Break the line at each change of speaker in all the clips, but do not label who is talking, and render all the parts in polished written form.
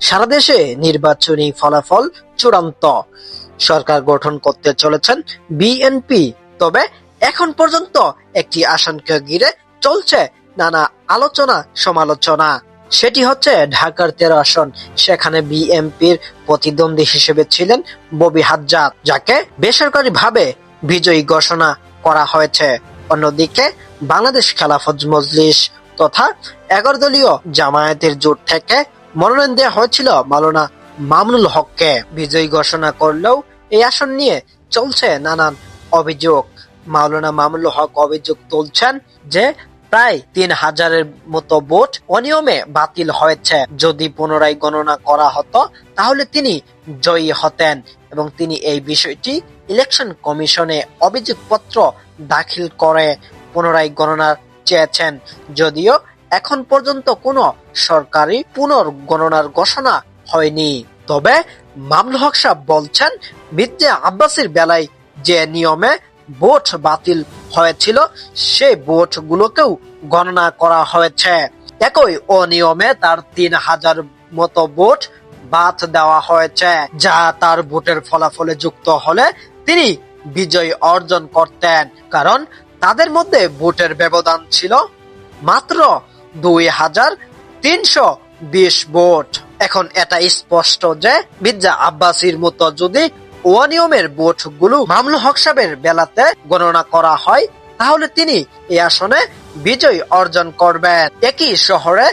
সারা দেশে নির্বাচনী ফলাফল চূড়ান্ত। সরকার গঠন করতে চলেছেন বিএনপি। তবে এখন পর্যন্ত একটি আসনকে ঘিরে চলছে নানা আলোচনা সমালোচনা। সেটি হচ্ছে ঢাকার 13 আসন। সেখানে বিএনপির প্রতিদ্বন্দ্বী হিসেবে ছিলেন ববি হাজ্জাদ, যাকে বেসরকারিভাবে বিজয়ী ঘোষণা করা হয়েছে। অন্যদিকে বাংলাদেশ খেলাফত মজলিস তথা 11 দলীয় জামায়াতের জোট থেকে মনোনয়ন দেওয়া হয়েছিল মাওলানা মামুনুল হককে। বিজয়ী ঘোষণা করলেও এই আসন নিয়ে চলছে নানান অভিযোগ। মাওলানা মামুনুল হক অভিযোগ তুলছেন যে প্রায় 3000-এর মতো ভোট অনিয়মে বাতিল হয়েছে। যদি পুনরায় গণনা করা হতো তাহলে তিনি জয়ী হতেন এবং তিনি এই বিষয়টি ইলেকশন কমিশনে অভিযোগপত্র দাখিল করে পুনরায় গণনা চেয়েছেন। যদিও এখন পর্যন্ত কোনো সরকারি পুনর্গণনার ঘোষণা হয়নি। তবে মামুনুল হক সাহেব বলছেন, মির্জা আব্বাসীর বেলায় যে নিয়মে ভোট বাতিল হয়েছিল সেই ভোটগুলোকেও গণনা করা হয়েছে। একই অনিয়মে তার 3000 মতো ভোট বাদ দেওয়া হয়েছে, যা তার ভোটের ফলাফলে যুক্ত হলে তিনি বিজয় অর্জন করতেন। কারণ তাদের মধ্যে ভোটের ব্যবধান ছিল মাত্র 2320 ভোট। এখন এটা স্পষ্ট যে মির্জা আব্বাসীর মতো যদি অনিয়মের ভোটগুলো মামুনুল হক সাহেবের বেলাতে গণনা করা হয় তাহলে তিনি এই আসনে বিজয় অর্জন করবেন। একই শহরে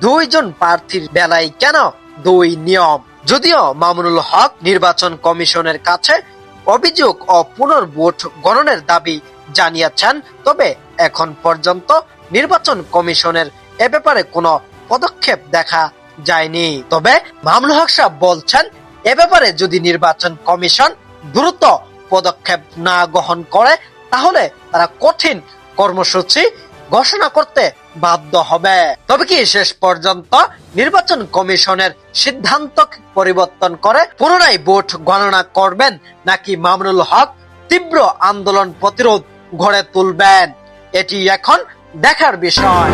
2 জন প্রার্থীর বেলায় কেন 2 নিয়ম? যদিও মামুনুল হক নির্বাচন কমিশনের কাছে অভিযোগ ও পুনর্ভোট গণনের দাবি জানিয়েছেন, তবে এখন পর্যন্ত নির্বাচন কমিশনের এ ব্যাপারে কোনো পদক্ষেপ দেখা যায়নি। তবে মামুনুল হক সাহেব বলছেন, এ ব্যাপারে যদি নির্বাচন কমিশন দ্রুত পদক্ষেপ না গ্রহণ করে তাহলে তারা কঠিন কর্মসূচি ঘোষণা করতে বাধ্য হবে। তবে কি শেষ পর্যন্ত নির্বাচন কমিশনের সিদ্ধান্ত পরিবর্তন করে পুনরায় ভোট গণনা করবেন, নাকি মামুনুল হক তীব্র আন্দোলন প্রতিরোধ গড়ে তুলবেন? এটি এখন দেখার বিষয়।